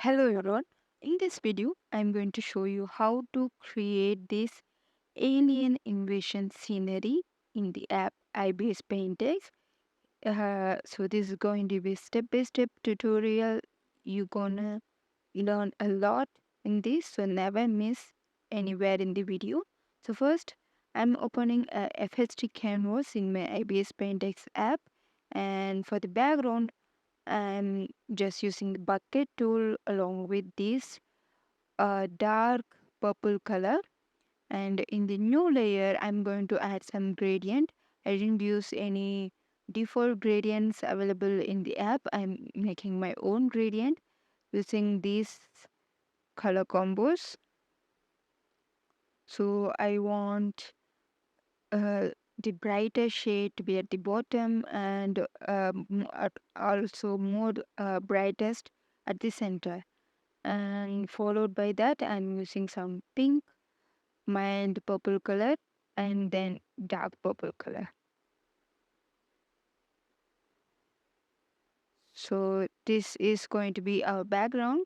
Hello everyone. In this video, I'm going to show you how to create this alien invasion scenery in the app IBIS Paint X. So this is going to be step-by-step tutorial. You're gonna learn a lot in this, so never miss anywhere in the video. So first, I'm opening a FHD canvas in my IBIS Paint X app, and for the background, I'm just using the bucket tool along with this dark purple color. And in the new layer, I'm going to add some gradient. I didn't use any default gradients available in the app. I'm making my own gradient using these color combos. So I want the brighter shade to be at the bottom and also more brightest at the center. And followed by that, I'm using some pink, mild purple color, and then dark purple color. So this is going to be our background.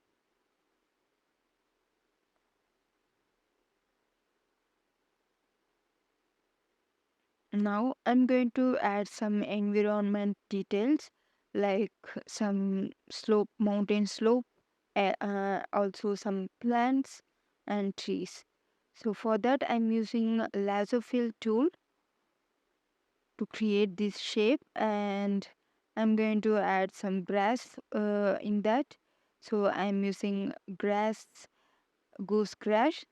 Now I'm going to add some environment details like some slope, mountain slope, also some plants and trees. So for that I'm using lasso fill tool to create this shape, and I'm going to add some grass in that. So I'm using grass, goose grass,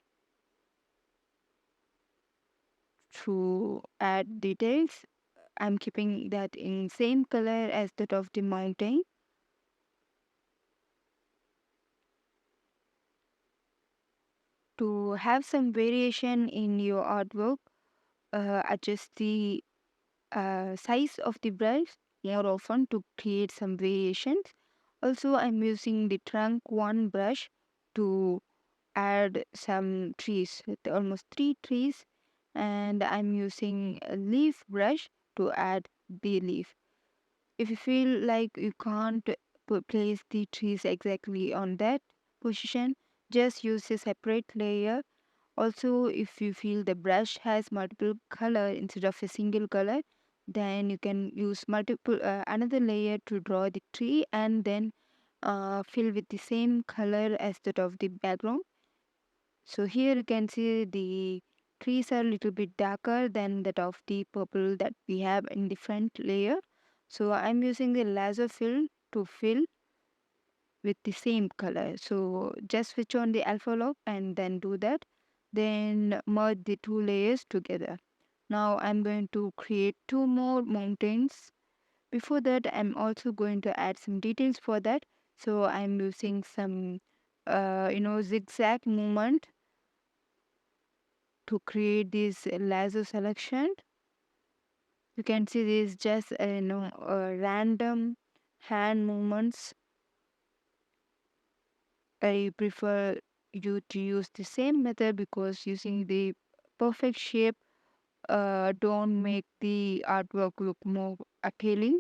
to add details. I'm keeping that in same color as that of the mountain. To have some variation in your artwork, adjust the size of the brush more often to create some variations. Also, I'm using the trunk one brush to add some trees, with almost three trees, and I'm using a leaf brush to add the leaf. If you feel like you can't place the trees exactly on that position, just use a separate layer. Also, if you feel the brush has multiple color instead of a single color, then you can use multiple another layer to draw the tree, and then fill with the same color as that of the background. So here you can see the trees are a little bit darker than that of the purple that we have in the front layer. So I'm using the lasso fill to fill with the same color. So just switch on the alpha lock and then do that. Then merge the two layers together. Now I'm going to create two more mountains. Before that, I'm also going to add some details for that. So I'm using some, zigzag movement to create this lasso selection. You can see this just random hand movements. I prefer you to use the same method because using the perfect shape don't make the artwork look more appealing.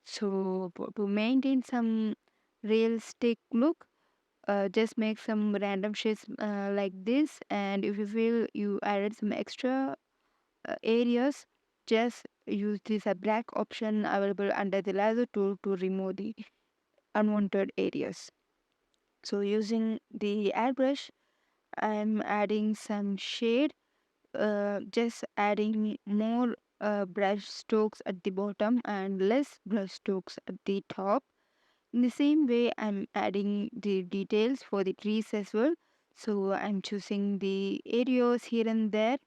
So to maintain some realistic look, just make some random shapes like this. And if you feel you added some extra areas, just use this black option available under the lasso tool to remove the unwanted areas. So using the airbrush, I'm adding some shade, just adding more brush strokes at the bottom and less brush strokes at the top. In the same way, I'm adding the details for the trees as well. So I'm choosing the areas here and there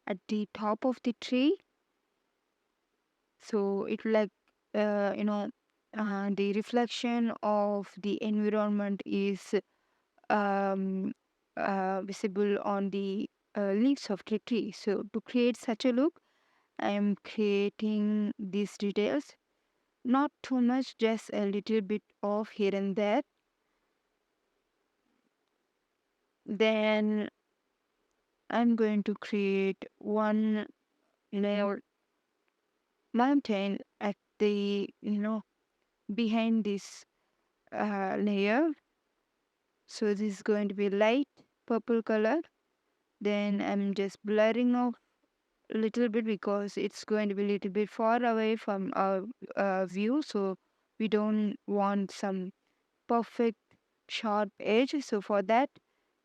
at the top of the tree. So it like, uh, you know, the reflection of the environment is um, visible on the leaves of the tree. So to create such a look, I am creating these details. Not too much, just a little bit of here and there. Then I'm going to create one layer mountain at the, behind this layer. So this is going to be light purple color. Then I'm just blurring off a little bit because it's going to be a little bit far away from our view. So we don't want some perfect sharp edge. So for that,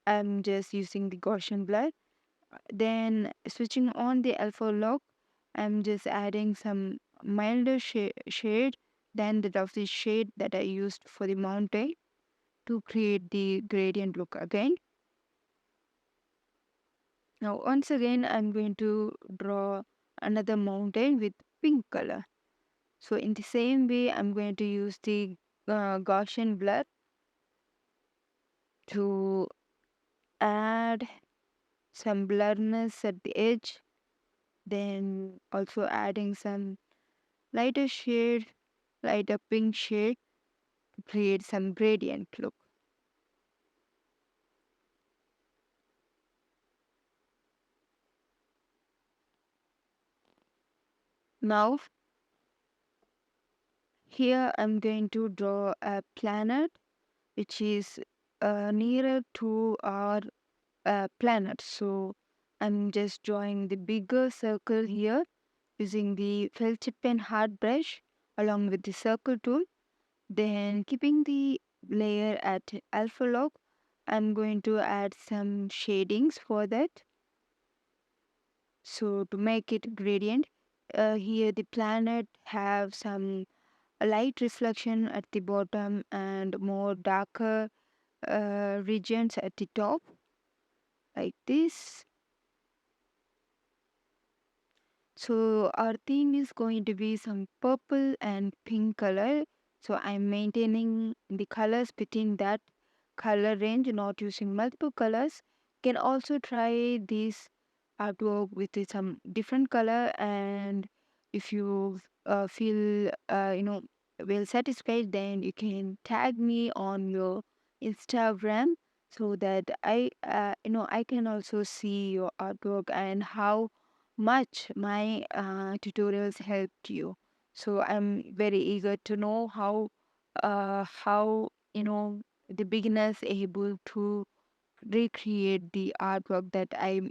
I'm just using the Gaussian blur. Then switching on the alpha lock, I'm just adding some milder shade than that of the shade that I used for the mountain to create the gradient look again. Now once again I'm going to draw another mountain with pink color. So in the same way I'm going to use the Gaussian blur to add some blurriness at the edge, then also adding some lighter shade, lighter pink shade to create some gradient look. Now here I'm going to draw a planet which is nearer to our planet. So I'm just drawing the bigger circle here using the felt tip pen hard brush along with the circle tool. Then keeping the layer at alpha lock, I'm going to add some shadings for that. So to make it gradient, here the planet have some light reflection at the bottom and more darker regions at the top like this. So our theme is going to be some purple and pink color. So I'm maintaining the colors between that color range, not using multiple colors. Can also try this artwork with some different color, and if you feel well satisfied, then you can tag me on your Instagram so that I can also see your artwork and how much my tutorials helped you. So I'm very eager to know how the beginners able to recreate the artwork that I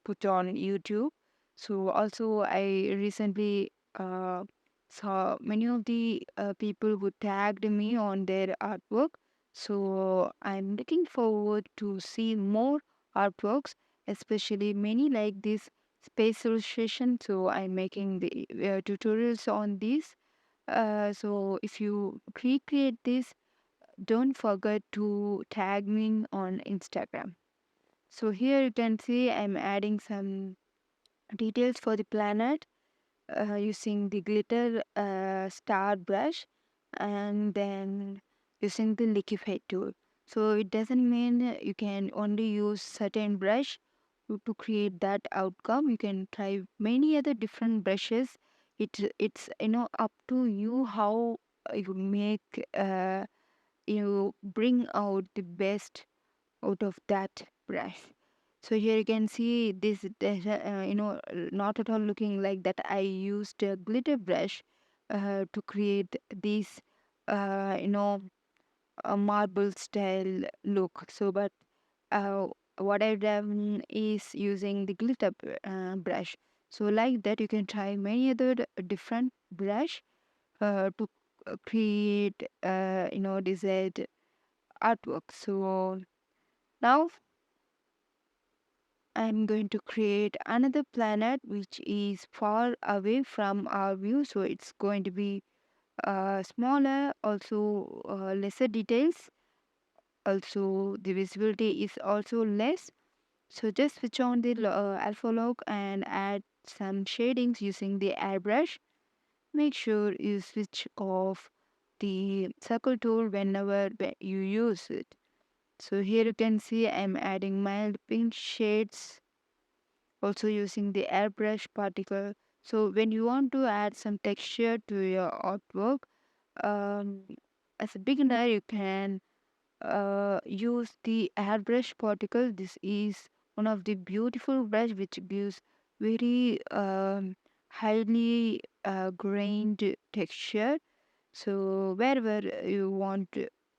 put on YouTube. So also I recently saw many of the people who tagged me on their artwork. So I'm looking forward to see more artworks, especially many like this spatial session. So I'm making the tutorials on this. So if you recreate this, don't forget to tag me on Instagram. So here you can see I'm adding some details for the planet using the glitter star brush and then using the liquify tool. So it doesn't mean you can only use certain brush to create that outcome. You can try many other different brushes. It's up to you how you make you bring out the best out of that brush. So here you can see this, not at all looking like that. I used a glitter brush to create this, a marble style look. So, but uh, what I've done is using the glitter brush. So, like that, you can try many other different brush to create, desired artwork. So now I'm going to create another planet which is far away from our view. So it's going to be smaller, also lesser details. Also, the visibility is also less. So just switch on the alpha lock and add some shadings using the airbrush. Make sure you switch off the circle tool whenever you use it. So here you can see I'm adding mild pink shades, also using the airbrush particle. So when you want to add some texture to your artwork, um, as a beginner, you can use the airbrush particle. This is one of the beautiful brush which gives very highly grained texture. So wherever you want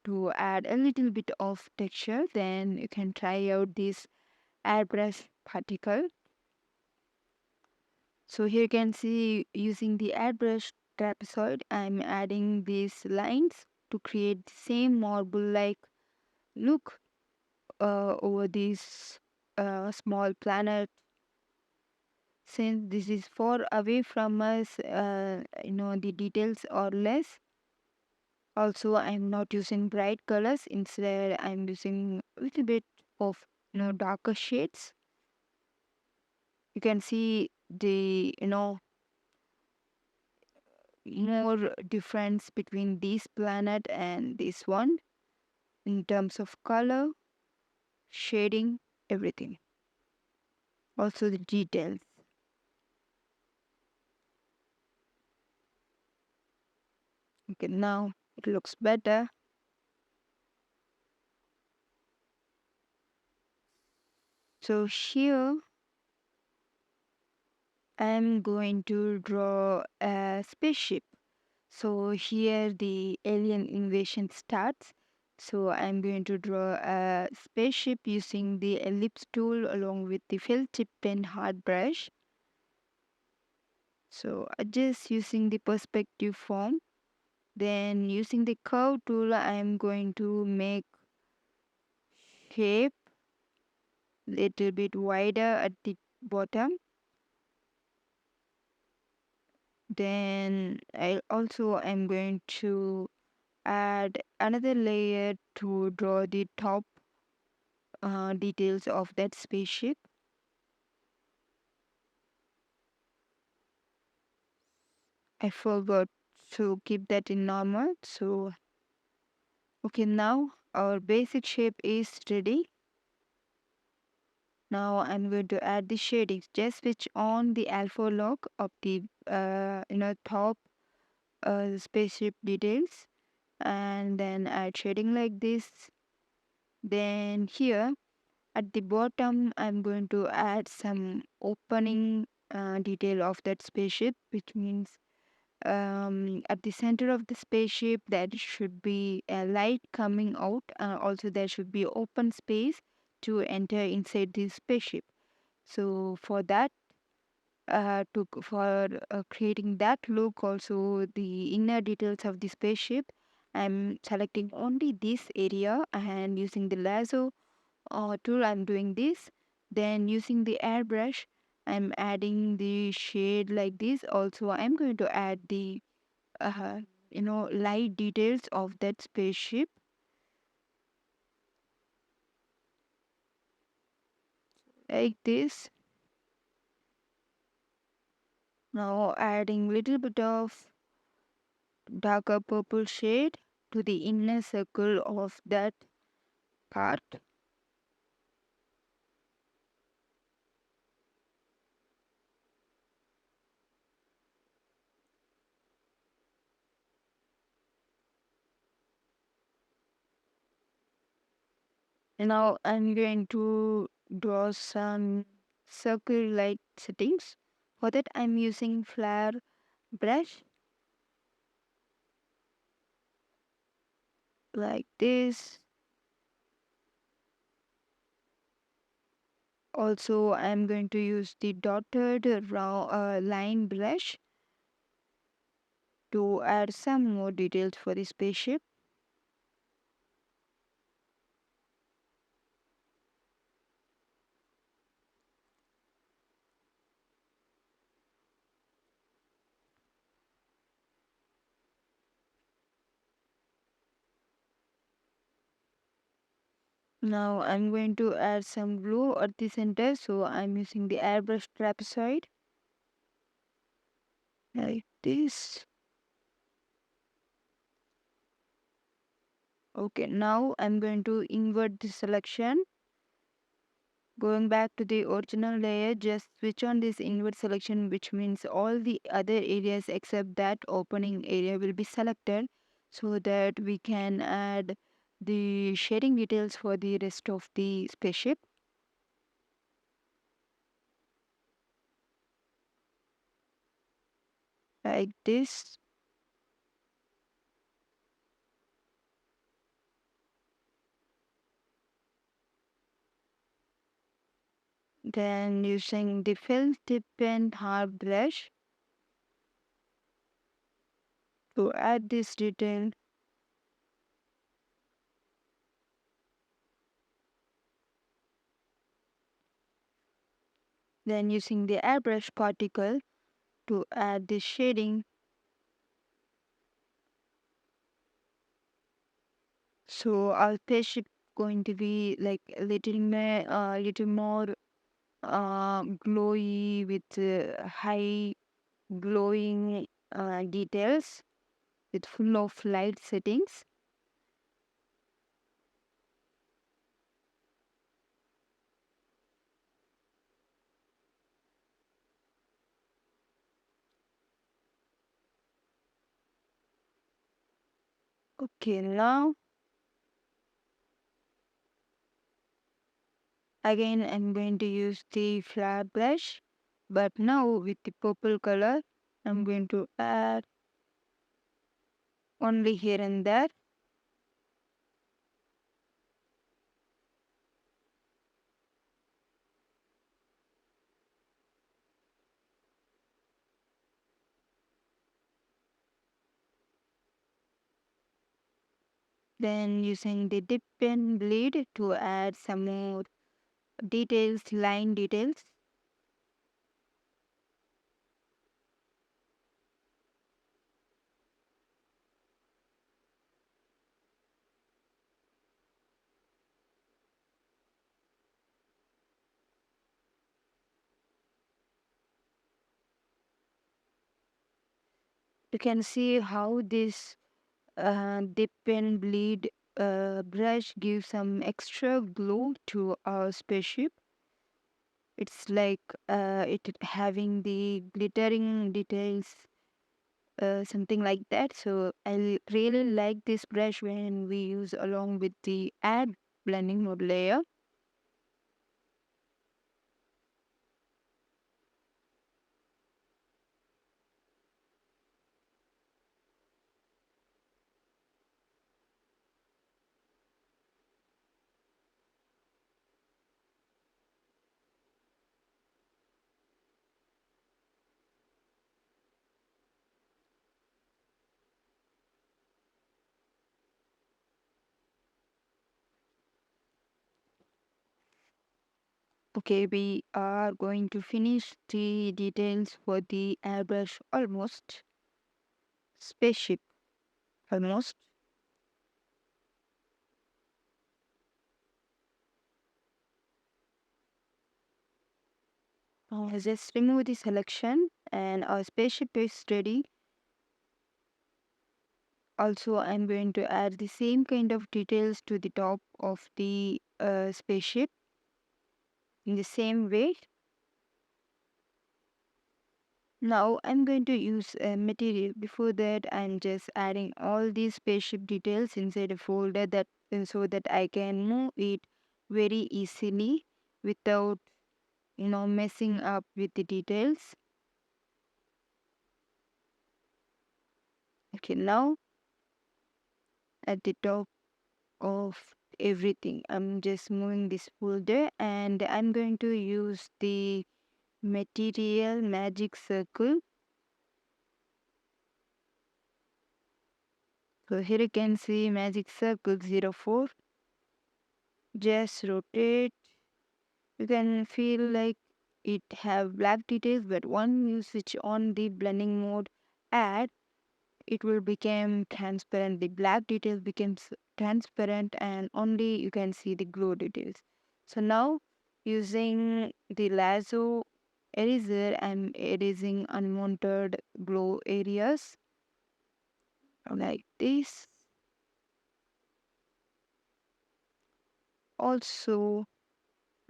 to add a little bit of texture, then you can try out this airbrush particle. So here you can see using the airbrush trapezoid, I'm adding these lines to create the same marble-like look over this small planet. Since this is far away from us, the details are less. Also, I'm not using bright colors. Instead, I'm using a little bit of darker shades. You can see the more difference between this planet and this one in terms of color, shading, everything. Also the details. Okay, now it looks better. So here I'm going to draw a spaceship. So here the alien invasion starts. So I'm going to draw a spaceship using the ellipse tool along with the felt tip pen hard brush. So just using the perspective form. Then using the curve tool, I'm going to make shape little bit wider at the bottom. Then I'm going to add another layer to draw the top details of that spaceship. I forgot to keep that in normal. So okay, now our basic shape is ready. Now I'm going to add the shadings. Just switch on the alpha lock of the top spaceship details, and then add shading like this. Then here at the bottom I'm going to add some opening detail of that spaceship, which means at the center of the spaceship there should be a light coming out. Also there should be open space to enter inside the spaceship. So for that, for creating that look, also the inner details of the spaceship, I'm selecting only this area and using the lasso tool I'm doing this. Then using the airbrush, I'm adding the shade like this. Also I'm going to add the light details of that spaceship like this. Now adding little bit of darker purple shade to the inner circle of that part. Now I'm going to draw some circle light settings. For that I'm using flare brush like this. Also I'm going to use the dotted line brush to add some more details for the spaceship. Now I'm going to add some glue at the center, so I'm using the airbrush trapezoid like this. Okay, now I'm going to invert the selection. Going back to the original layer, just switch on this invert selection, which means all the other areas except that opening area will be selected so that we can add the shading details for the rest of the spaceship like this. Then using the felt tip and hard brush to add this detail. Then using the airbrush particle to add the shading. So our spaceship going to be like little more glowy with high glowing details with full of light settings. Okay, now again I'm going to use the flat brush, but now with the purple color I'm going to add only here and there. Then using the dip and bleed to add some more details, line details. You can see how this dip and bleed brush gives some extra glow to our spaceship. It's like it having the glittering details, something like that. So I really like this brush when we use along with the add blending mode layer. Okay, we are going to finish the details for the airbrush almost. Spaceship almost. Just remove the selection and our spaceship is ready. Also, I'm going to add the same kind of details to the top of the spaceship in the same way. Now I'm going to use a material. Before that, I'm just adding all these spaceship details inside a folder that so that I can move it very easily without messing up with the details. Okay, now at the top of everything, I'm just moving this folder and I'm going to use the material magic circle. So here you can see magic circle 04. Just rotate. You can feel like it have black details, but when you switch on the blending mode add, it will become transparent. The black details becomes transparent and only you can see the glow details. So now using the lasso eraser, I'm erasing unwanted glow areas like this. Also,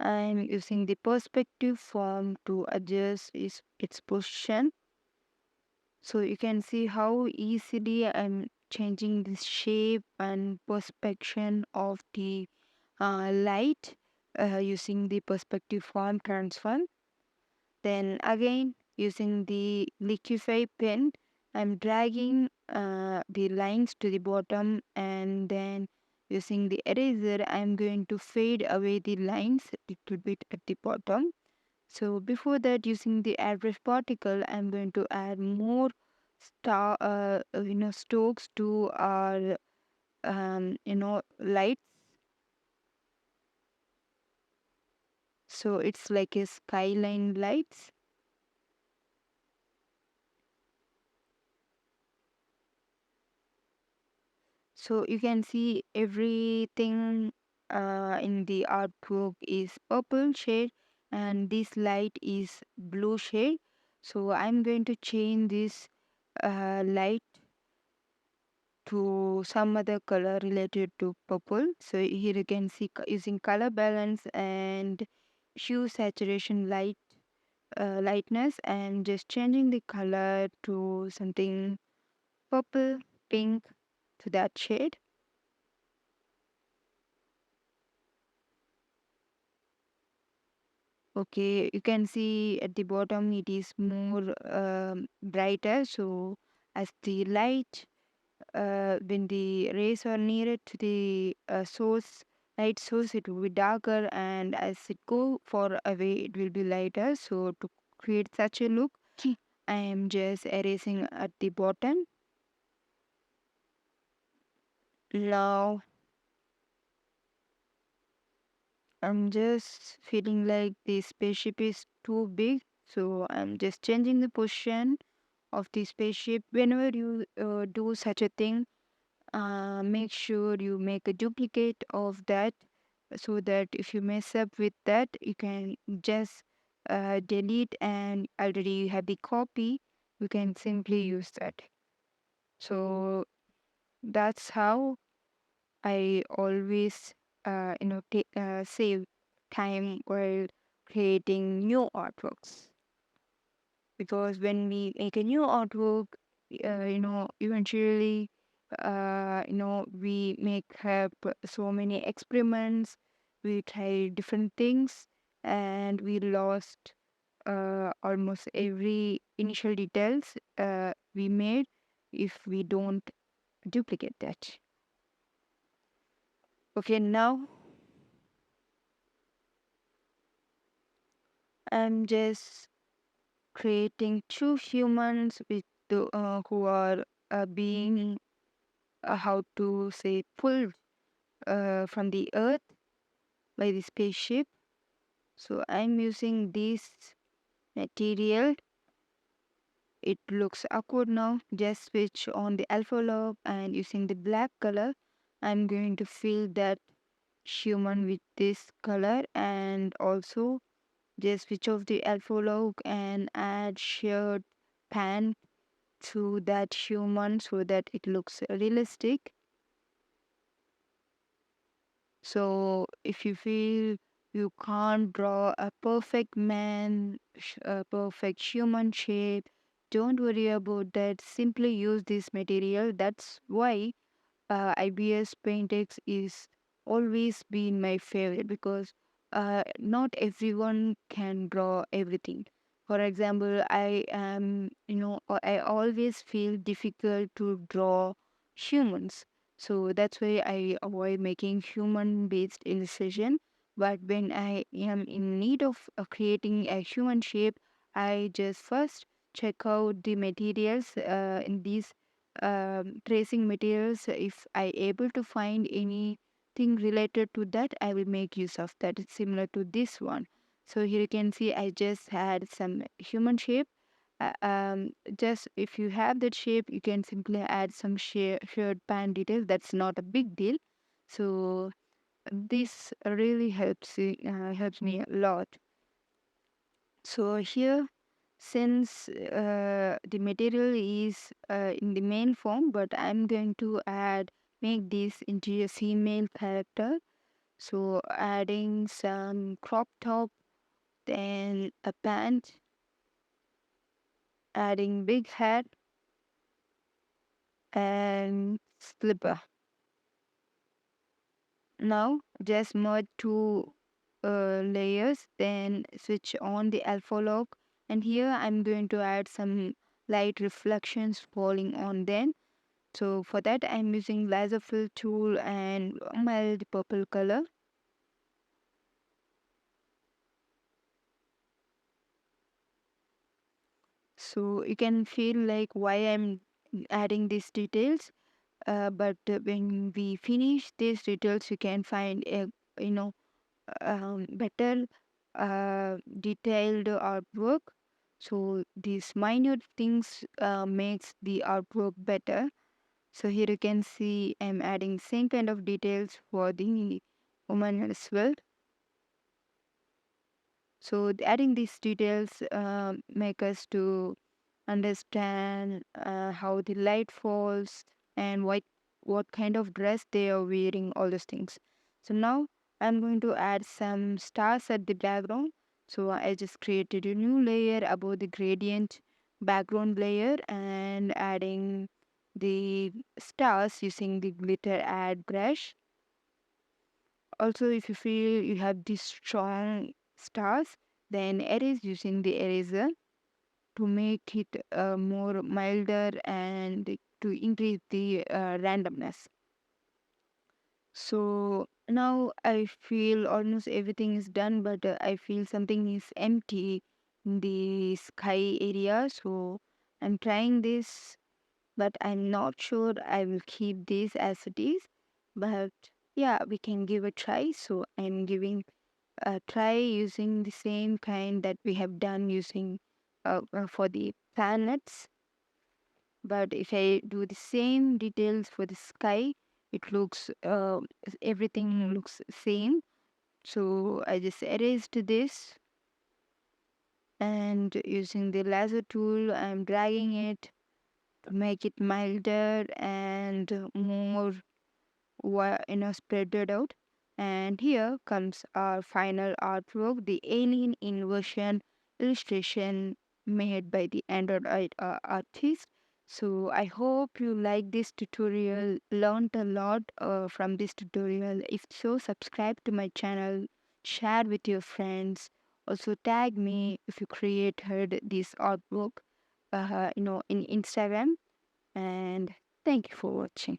I'm using the perspective form to adjust its position. So you can see how easily I'm changing the shape and perspection of the light using the perspective form transform. Then again using the liquify pen, I'm dragging the lines to the bottom and then using the eraser, I'm going to fade away the lines a little bit at the bottom. So before that, using the airbrush particle, I'm going to add more strokes to our lights. So it's like a skyline lights. So you can see everything in the artwork is purple shade, and this light is blue shade. So I'm going to change this light to some other color related to purple. So here you can see using color balance and hue saturation lightness, and just changing the color to something purple pink, to that shade. Okay, you can see at the bottom it is more brighter. So as the light, when the rays are nearer to the light source, it will be darker, and as it go far away, it will be lighter. So to create such a look, I am just erasing at the bottom. Now I'm just feeling like the spaceship is too big, so I'm just changing the position of the spaceship. Whenever you do such a thing, make sure you make a duplicate of that, so that if you mess up with that, you can just delete, and already you have the copy, you can simply use that. So that's how I always save time while creating new artworks, because when we make a new artwork, eventually, we make have so many experiments, we try different things, and we lost almost every initial details we made if we don't duplicate that. Okay, now I'm just creating two humans who are being, how to say, pulled from the earth by the spaceship. So I'm using this material. It looks awkward now. Just switch on the alpha log, and using the black color, I'm going to fill that human with this color, and also just switch off the alpha log and add shared pan to that human so that it looks realistic. So if you feel you can't draw a perfect man, a perfect human shape, don't worry about that. Simply use this material. That's why IBS Paint X is always been my favorite, because not everyone can draw everything. For example, I always feel difficult to draw humans. So that's why I avoid making human based illustration. But when I am in need of creating a human shape, I just first check out the materials in these tracing materials. If I able to find anything related to that, I will make use of that. It's similar to this one. So here you can see I just had some human shape. Just if you have that shape, you can simply add some shared pan detail. That's not a big deal. So this really helps me a lot. So here, since the material is in the male form, but I'm going to make this into a female character. So adding some crop top, then a pant, adding big hat and slipper. Now just merge two layers, then switch on the alpha lock, and here I'm going to add some light reflections falling on them. So for that I'm using laser fill tool and mild purple color. So you can feel like why I'm adding these details. But when we finish these details, you can find a you know better detailed artwork. So these minute things makes the artwork better. So here you can see I'm adding same kind of details for the woman as well. So adding these details make us to understand how the light falls and what kind of dress they are wearing, all those things. So now I'm going to add some stars at the background. So I just created a new layer above the gradient background layer and adding the stars using the glitter add brush. Also, if you feel you have these strong stars, then erase using the eraser to make it more milder and to increase the randomness. So now I feel almost everything is done, but I feel something is empty in the sky area. So I'm trying this, but I'm not sure I will keep this as it is. But yeah, we can give a try. So I'm giving a try using the same kind that we have done using for the planets. But if I do the same details for the sky, it looks everything looks same. So I just erased this and using the laser tool, I'm dragging it to make it milder and more spread it out. And here comes our final artwork, the alien inversion illustration made by the Android artist. So I hope you like this tutorial, learned a lot from this tutorial. If so, subscribe to my channel, share with your friends. Also tag me if you created this artwork, in Instagram. And thank you for watching.